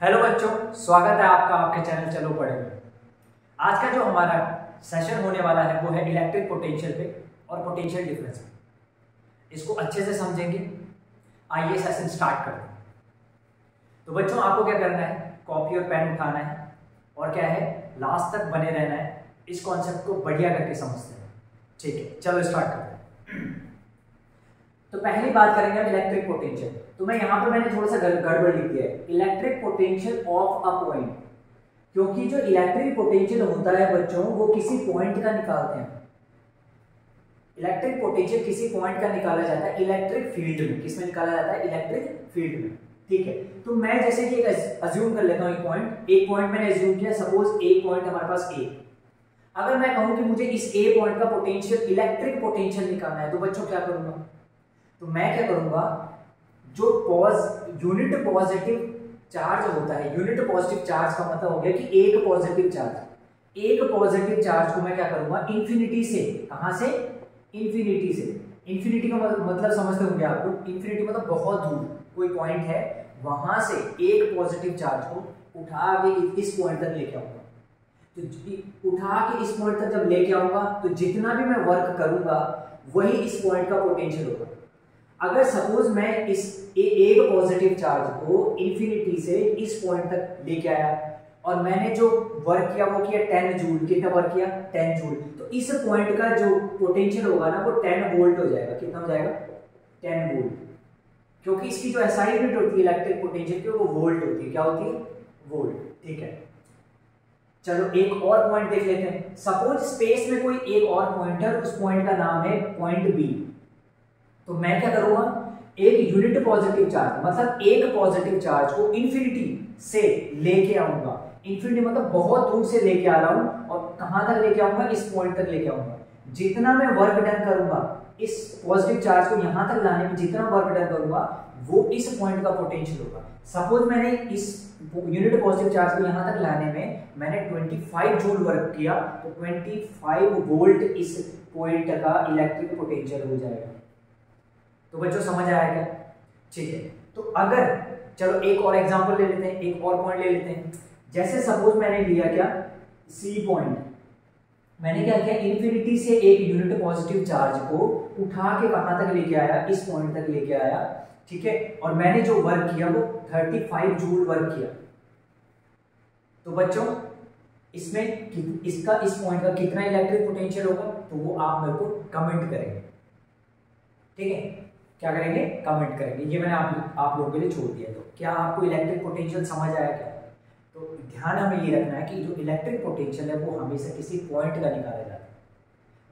Hello बच्चों, स्वागत है आपका आपके चैनल चलो पढ़े में। आज का जो हमारा सेशन होने वाला है वो है इलेक्ट्रिक पोटेंशियल पे और पोटेंशियल डिफरेंस पे। इसको अच्छे से समझेंगे। आइए सेशन स्टार्ट करते हैं। तो बच्चों, आपको क्या करना है, कॉपी और पेन उठाना है और क्या है, लास्ट तक बने रहना है। इस कॉन्सेप्ट को बढ़िया करके समझते हैं। ठीक है, चलो स्टार्ट करते हैं। तो पहली बात करेंगे हम इलेक्ट्रिक पोटेंशियल। तो मैं यहाँ पर मैंने थोड़ा सा गड़बड़ लिख दिया है, electric potential of a point, क्योंकि जो इलेक्ट्रिक पोटेंशियल होता है बच्चों वो किसी पॉइंट का निकालते हैं। इलेक्ट्रिक पोटेंशियल किसी पॉइंट का निकाला जाता है इलेक्ट्रिक फील्ड में। किसमें निकाला जाता है? इलेक्ट्रिक फील्ड में। ठीक है, तो मैं जैसे कि अज्यूम कर लेता हूँ एक पॉइंट मैंने अज्यूम किया। सपोज एक पॉइंट हमारे पास ए। अगर मैं कहूं कि मुझे इस ए पॉइंट का पोटेंशियल इलेक्ट्रिक पोटेंशियल निकालना है, तो बच्चों क्या करूंगा? तो मैं क्या करूंगा, जो यूनिट पॉजिटिव चार्ज होता है, यूनिट पॉजिटिव चार्ज का मतलब हो गया कि एक पॉजिटिव चार्ज को मैं क्या करूंगा, इंफिनिटी से, कहां से? इंफिनिटी से। इंफिनिटी का मतलब समझते होंगे आप लोग। इंफिनिटी मतलब बहुत दूर कोई पॉइंट है, वहां से एक पॉजिटिव चार्ज को उठा के इस पॉइंट तक लेके आऊंगा। तो उठा के इस पॉइंट तक जब लेके आऊंगा तो जितना भी मैं वर्क करूंगा वही इस पॉइंट का पोटेंशियल होगा। अगर सपोज मैं इस एक पॉजिटिव चार्ज को इंफिनिटी से इस पॉइंट तक लेके आया और मैंने जो वर्क किया वो किया 10 जूल। कितना वर्क किया? 10 जूल। तो इस पॉइंट का जो पोटेंशियल होगा ना वो 10 वोल्ट हो जाएगा। कितना हो जाएगा? 10 वोल्ट, क्योंकि इसकी जो एसआई यूनिट होती है इलेक्ट्रिक पोटेंशियल की वो वोल्ट होती है। क्या होती है? वोल्ट। ठीक है, चलो एक और पॉइंट देख लेते हैं। सपोज स्पेस में कोई एक और पॉइंट है, उस पॉइंट का नाम है पॉइंट बी। तो मैं क्या करूंगा, एक यूनिट पॉजिटिव चार्ज मतलब एक पॉजिटिव चार्ज को इंफिनिटी से लेके आऊंगा। इंफिनिटी मतलब बहुत दूर से लेके आ रहा हूं और कहां तक लेके आऊंगा? इस पॉइंट तक लेके आऊंगा। जितना मैं वर्क डन करूंगा इस पॉजिटिव चार्ज को यहां तक लाने में, जितना वर्क डन करूंगा वो इस पॉइंट का पोटेंशियल होगा। सपोज मैंने इस यूनिट पॉजिटिव चार्ज को यहां तक लाने में मैंने 25 जूल वर्क किया, तो 25 वोल्ट इस पॉइंट का इलेक्ट्रिक पोटेंशियल हो जाएगा। तो बच्चों समझ आया क्या? ठीक है, तो अगर चलो एक और एग्जांपल ले लेते हैं, एक और पॉइंट ले लेते हैं। जैसे सपोज मैंने लिया क्या, सी पॉइंट। मैंने क्या किया, इंफिनिटी से एक यूनिट पॉजिटिव चार्ज को उठा के कहां तक लेके आया? इस पॉइंट तक लेके आया। ठीक है, और मैंने जो वर्क किया वो 35 जूल वर्क किया। तो बच्चों इसमें इसका इस पॉइंट का कितना इलेक्ट्रिक पोटेंशियल होगा? तो वो आप मेरे को कमेंट करेंगे। ठीक है, क्या करेंगे? कमेंट करेंगे। ये मैंने आप लोगों के लिए छोड़ दिया। तो क्या आपको इलेक्ट्रिक पोटेंशियल समझ आया क्या? तो ध्यान हमें ये रखना है कि जो इलेक्ट्रिक पोटेंशियल है वो हमेशा किसी पॉइंट का निकाला जाता है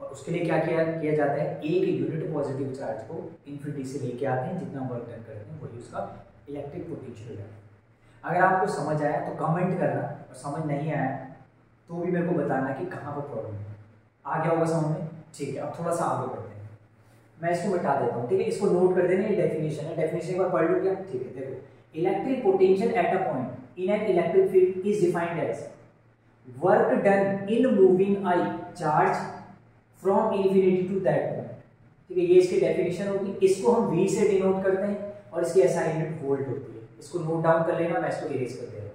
और उसके लिए क्या किया जाता है, एक यूनिट पॉजिटिव चार्ज को इंफिनिटी से लेके आते हैं, जितना वर्क डन करते हैं वही उसका इलेक्ट्रिक पोटेंशियल है। अगर आपको समझ आया तो कमेंट करना, और समझ नहीं आया तो भी मेरे को बताना कि कहाँ पर प्रॉब्लम है। आ गया होगा समझ में? ठीक है, अब थोड़ा सा आगे बढ़ते हैं। मैं इसको मिटा देता हूँ। ठीक है, इसको नोट कर देना, ये डेफिनेशन है। डेफिनेशन एक बार पढ़ लूँ क्या? ठीक है, देखो, electric potential at a point in an electric field is defined as work done in moving a charge from infinity to that point. ठीक है, ये इसकी डेफिनेशन होगी। इसको हम V से डिनोट करते हैं और इसकी SI यूनिट वोल्ट होती है। इसको नोट डाउन कर लेना, मैं इसको इरेज कर दे रहा हूं।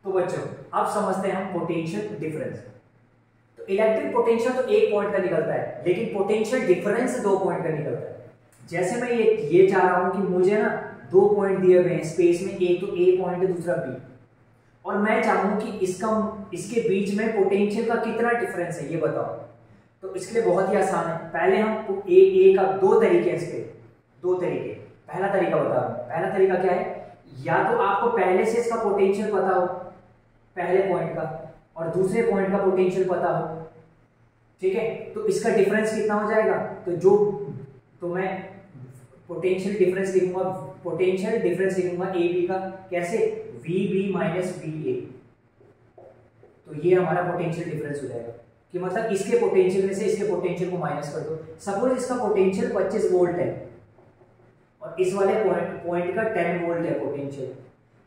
तो बच्चों अब समझते हैं हम पोटेंशियल डिफरेंस। तो इलेक्ट्रिक पोटेंशियल तो एक पॉइंट का निकलता है, लेकिन पोटेंशियल डिफरेंस 2 पॉइंट का निकलता है। जैसे मैं ये चाह रहा हूं कि मुझे ना 2 पॉइंट दिए गए हैं स्पेस में, एक तो A पॉइंट है दूसरा B, और मैं चाहूं कि इसके बीच में पोटेंशियल का कितना डिफरेंस है ये बताओ। तो इसके लिए बहुत ही आसान है। पहले हम ए का 2 तरीके हैं, इसके 2 तरीके। पहला तरीका बता रहा हूं। पहला तरीका क्या है, या तो आपको पहले से इसका पोटेंशियल पता हो पहले पॉइंट का, और दूसरे पॉइंट का पोटेंशियल पता हो। ठीक है, तो इसका डिफरेंस कितना हो जाएगा? तो मैं पोटेंशियल डिफरेंस लिखूंगा ए बी का। कैसे? VB minus VA। तो ये हमारा पोटेंशियल डिफरेंस हो जाएगा कि मतलब इसके पोटेंशियल में से इसके पोटेंशियल को माइनस कर दो। सपोज इसका पोटेंशियल 25 वोल्ट है और इस वाले पॉइंट का 10 वोल्ट है पोटेंशियल।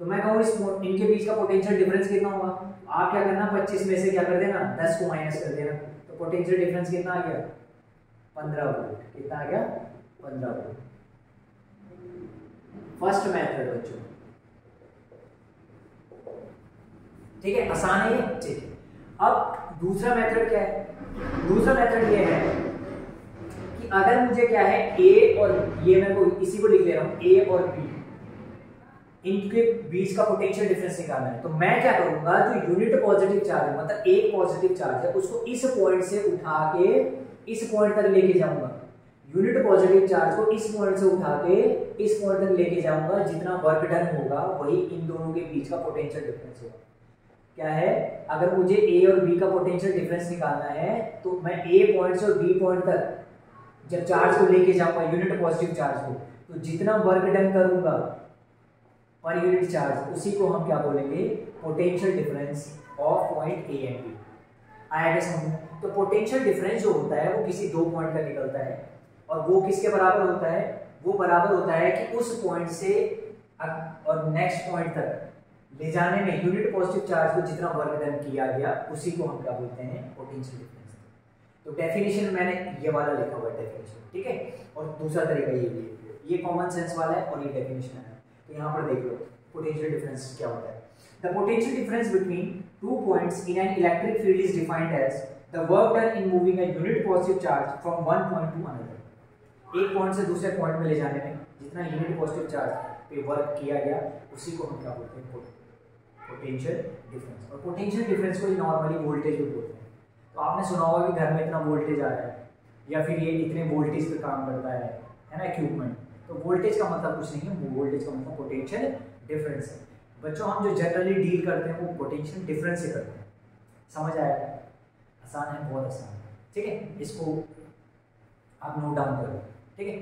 तो मैं कहूँ इनके बीच का पोटेंशियल डिफरेंस कितना होगा? आप क्या करना, 25 में से क्या कर देना, 10 को माइनस कर देना। तो पोटेंशियल डिफरेंस कितना आ गया 15 वोल्ट। कितना आ गया 15 वोल्ट। फर्स्ट मेथड बच्चों, ठीक है, आसान है ये, ठीक है। अब दूसरा मेथड क्या है? दूसरा मेथड ये है कि अगर मुझे क्या है ए और ये, मैं को इसी को लिख ले रहा हूं, ए और बी, इनके बीच का पोटेंशियल डिफरेंस निकालना है, तो मैं क्या करूंगा, जो यूनिट पॉजिटिव चार्ज है, मतलब एक पॉजिटिव चार्ज है, उसको इस पॉइंट से उठा के इस पॉइंट तक लेके जाऊंगा। यूनिट पॉजिटिव चार्ज को इस पॉइंट से उठा के इस पॉइंट तक लेके जाऊंगा। जितना वर्क डन होगा वही इन दोनों के बीच का पोटेंशियल डिफरेंस होगा। क्या है, अगर मुझे ए और बी का पोटेंशियल डिफरेंस निकालना है तो मैं ए पॉइंट से और बी पॉइंट तक जब चार्ज को लेके जाऊंगा, यूनिट पॉजिटिव चार्ज को, तो जितना वर्क डन करूंगा पर यूनिट चार्ज, उसी को हम क्या बोलेंगे, potential difference of point A and B. आया क्या समझ में? तो पोटेंशियल डिफरेंस जो होता है वो किसी दो पॉइंट का निकलता है, और वो किसके बराबर होता है, वो बराबर होता है कि उस पॉइंट से और नेक्स्ट पॉइंट तक ले जाने में यूनिट पॉजिटिव चार्ज को जितना वर्क डन किया गया, उसी को हम क्या बोलते हैं, पोटेंशियल डिफरेंस। तो डेफिनेशन मैंने ये वाला लिखा हुआ है डेफिनेशन, ठीक है। और दूसरा तरीका ये भी है, ये कॉमन सेंस वाला है और ये डेफिनेशन है। तो यहाँ पर देख लो पोटेंशियल डिफरेंस क्या होता है। The potential difference between two points in an electric field is defined as the work done in moving a unit positive charge from one point to another. एक point से दूसरे point में ले जाने में जितना यूनिट पॉजिटिव चार्ज पे work किया गया, उसी को हम क्या बोलते हैं, पोटेंशियल डिफरेंस। और पोटेंशियल डिफरेंस को नॉर्मली वोल्टेज भी बोलते हैं। तो आपने सुना होगा कि घर में इतना वोल्टेज आ रहा है, या फिर ये इतने वोल्टेज पे काम करता है ना इक्विपमेंट। तो वोल्टेज का मतलब कुछ नहीं है, वोल्टेज का मतलब पोटेंशियल डिफरेंस है। बच्चों हम जो जनरली डील करते हैं वो पोटेंशियल डिफरेंस से करते हैं। समझ आया? आसान है, बहुत आसान है, ठीक है। इसको आप नोट डाउन करो, ठीक है।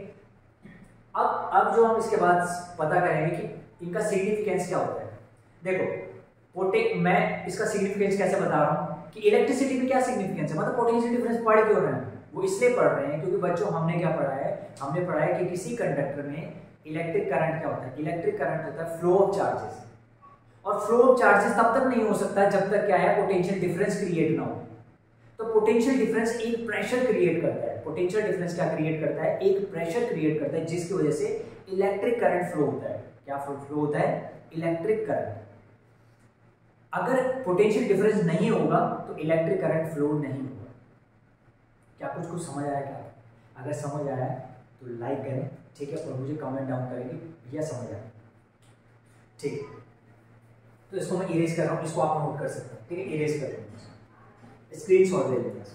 अब जो हम इसके बाद पता करेंगे कि इनका सिग्निफिकेंस क्या होता है। देखो मैं इसका सिग्निफिकेंस कैसे बता रहा हूँ कि इलेक्ट्रिसिटी में क्या सिग्निफिकेंस है, मतलब पोटेंशियल डिफरेंस पढ़ क्यों रहे हैं, वो इसलिए पढ़ रहे हैं क्योंकि बच्चों हमने क्या पढ़ा है, हमने पढ़ा है कि किसी कंडक्टर में इलेक्ट्रिक करंट क्या होता है, इलेक्ट्रिक करंट होता है फ्लो ऑफ चार्जेस। और फ्लो ऑफ चार्जेस तब तक नहीं हो सकता जब तक क्या है, पोटेंशियल डिफरेंस क्रिएट ना हो। तो पोटेंशियल डिफरेंस एक प्रेशर क्रिएट करता है। पोटेंशियल डिफरेंस क्या क्रिएट करता है, एक प्रेशर क्रिएट करता है, जिसकी वजह से इलेक्ट्रिक करंट फ्लो होता है। क्या फ्लो होता है, इलेक्ट्रिक करंट। अगर पोटेंशियल डिफरेंस नहीं होगा तो इलेक्ट्रिक करंट फ्लो नहीं होगा। क्या कुछ समझ आया क्या? अगर समझ आया तो लाइक करें, ठीक है, और मुझे कमेंट डाउन करेंगे भैया समझ आया, ठीक है। तो इसको मैं इरेज कर रहा हूँ, इसको आप नोट कर सकते हैं, ठीक है। इरेज कर लेंगे, स्क्रीनशॉट ले लेंगे।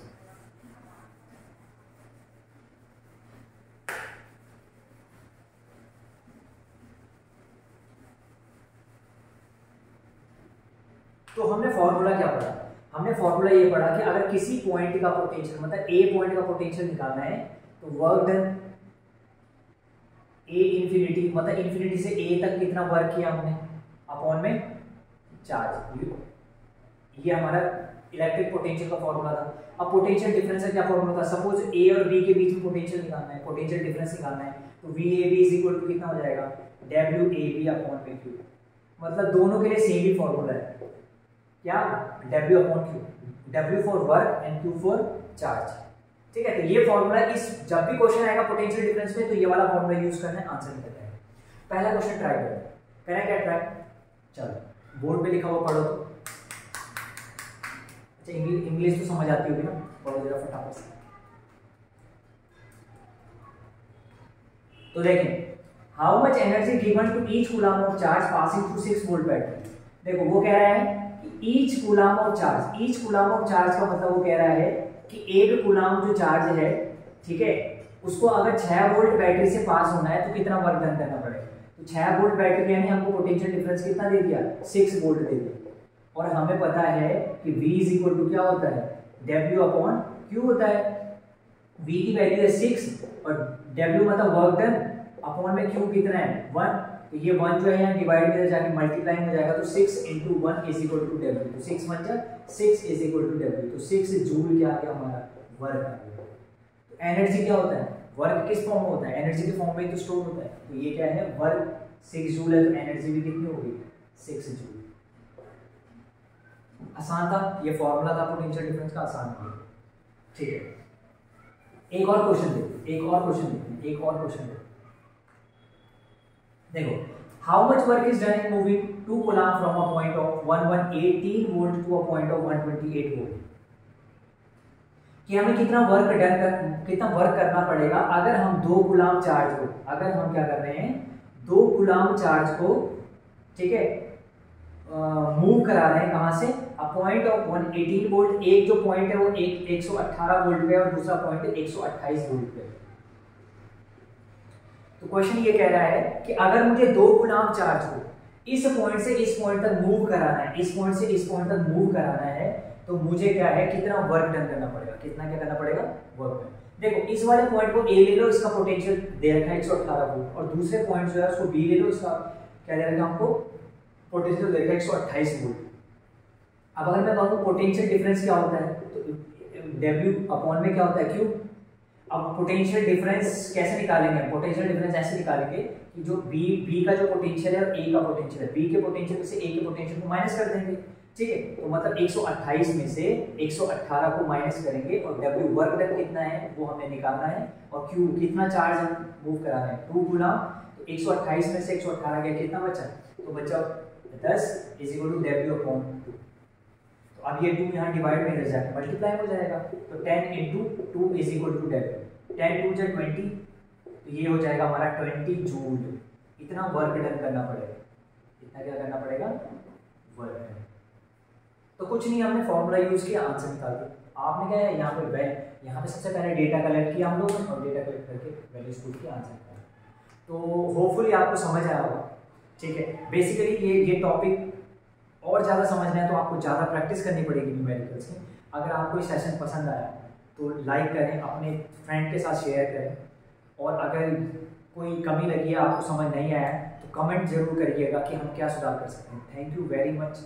तो हमने फॉर्मूला क्या पढ़ा, हमने फॉर्मूला ये पढ़ा कि अगर किसी पॉइंट का पोटेंशियल, मतलब ए पॉइंट का पोटेंशियल निकालना है, तो वर्क डन ए इंफिनिटी, मतलब इंफिनिटी से ए तक कितना वर्क किया हमने, अपॉन में चार्ज, ये हमारा इलेक्ट्रिक पोटेंशियल का फॉर्मूला था। अब पोटेंशियल डिफरेंस का क्या फॉर्मूला था, सपोज ए और बी के बीच में पोटेंशियल निकालना है, पोटेंशियल डिफरेंस निकालना है, तो V A B is equal to कितना हो जाएगा, डब्ल्यू ए बी अपॉन में क्यू। मतलब दोनों के लिए सेम ही फॉर्मूला है, क्या, W upon Q, W for work and Q for charge, ठीक है। तो ये फॉर्मूला इस, जब भी क्वेश्चन आएगा पोटेंशियल डिफरेंस में, तो ये वाला फॉर्मूला यूज करना है, आंसर निकल जाएगा। पहला क्वेश्चन ट्राई करो, करें क्या ट्राई, चलो बोर्ड पे लिखा हुआ पढ़ो तो। अच्छा इंग्लिश तो समझ आती होगी ना, पढ़ो जरा फटाफट से। तो देखें, how much energy given to each coulomb of charge passing through 6 volt battery. देखो वो कह रहा है each coulomb of charge, each coulomb of charge का मतलब वो कह रहा है कि एक कूलम जो चार्ज है, ठीक है, उसको अगर 6 वोल्ट बैटरी से पास होना है तो कितना वर्क डन करना पड़ेगा। तो 6 वोल्ट बैटरी यानी हमको पोटेंशियल डिफरेंस कितना दे दिया, 6 वोल्ट दे दिया। और हमें पता है कि V इज इक्वल टू क्या होता है, W अपॉन Q होता है। V की वैल्यू है 6 और W मतलब वर्क डन अपॉन में Q कितना है 1। तो ये 1 जो है यहाँ डिवाइड में जाके मल्टीप्लाई में जाएगा, तो 6 × 1 इज इक्वल टू W। तो 6 1 जा 6 इज इक्वल टू W। तो 6 जूल क्या आ गया हमारा, वर्क आ गया। तो एनर्जी क्या होता है, वर्क किस फॉर्म में होता है, एनर्जी के फॉर्म में तो स्टोर होता है। तो ये क्या है, वर्क 6 जूल है, तो एनर्जी भी कितनी होगी, 6 जूल। आसान था, ये फॉर्मूला था पोटेंशियल डिफरेंस का, आसान था। ठीक है, एक और क्वेश्चन देखते हैं। देखो, how much work is done in moving 2 coulomb from a point of 1118 volt to a point of 128 volt. कि हमें कितना वर्क करना पड़ेगा अगर हम 2 कूलम चार्ज को, अगर हम क्या कर रहे हैं, 2 कूलम चार्ज को, ठीक है, मूव करा रहे हैं कहां से, अ पॉइंट ऑफ 118 वोल्ट। एक जो पॉइंट है वो 118 वोल्ट पे और दूसरा पॉइंट है 128 वोल्ट पे। तो क्वेश्चन ये कह रहा है कि अगर मुझे 2 कूलम चार्ज को इस पॉइंट से इस पॉइंट तक मूव कराना है, इस पॉइंट से इस पॉइंट तक मूव कराना है, तो मुझे क्या है, कितना वर्क डन करना पड़ेगा, क्या करना पड़ेगा, वर्क डन। देखो, इस वाले पॉइंट को ए ले लो, इसका पोटेंशियल दे रखा है 118 वोल्ट, और दूसरे पॉइंट जो है उसको बी ले लो, इसका क्या दे रखा है हमको, पोटेंशियल दे रखा है 128 वोल्ट। अब अगर मैं कहूँ पोटेंशियल डिफरेंस क्या होता है, तो W अपॉन में क्या होता है, Q। अब पोटेंशियल डिफरेंस कैसे निकालेंगे, पोटेंशियल डिफरेंस ऐसे निकालेंगे कि जो बी का जो पोटेंशियल है और ए का पोटेंशियल है, बी के पोटेंशियल से ए के पोटेंशियल को माइनस कर देंगे, ठीक है। तो मतलब 128 में से 118 को माइनस करेंगे और W वर्क डन कितना है वो हमें निकालना है, और Q कितना चार्ज हम मूव कराना है, 2 गुना, तो 128 में से 118 गया, कितना बचा, तो बचा 10 is equal to W upon 2। तो अब ये 2 यहाँ डिवाइड में रह जाके मल्टीप्लाई हो जाएगा, तो 10 into 2 is equal to W, 10 2 जा 20, तो ये हो जाएगा हमारा 20 जूल। इतना वर्क डन करना पड़ेगा, इतना क्या करना पड़ेगा, वर्क डन। तो कुछ नहीं, हमने फॉर्मूला यूज किया, आंसर निकाल दिया। आपने क्या है, यहाँ पे सबसे पहले डेटा कलेक्ट किया हम लोगों ने, और डेटा कलेक्ट करके वैल्यूज पुट किया, आंसर निकाला। तो होपफुली आपको समझ आया होगा, ठीक है। बेसिकली ये टॉपिक और ज़्यादा समझना है तो आपको ज़्यादा प्रैक्टिस करनी पड़ेगी न्यूमेरिकल्स में। अगर आपको ये सेशन पसंद आया तो लाइक करें, अपने फ्रेंड के साथ शेयर करें, और अगर कोई कमी लगी है, आपको समझ नहीं आया तो कमेंट जरूर करिएगा कि हम क्या सुधार कर सकते हैं। Thank you very much.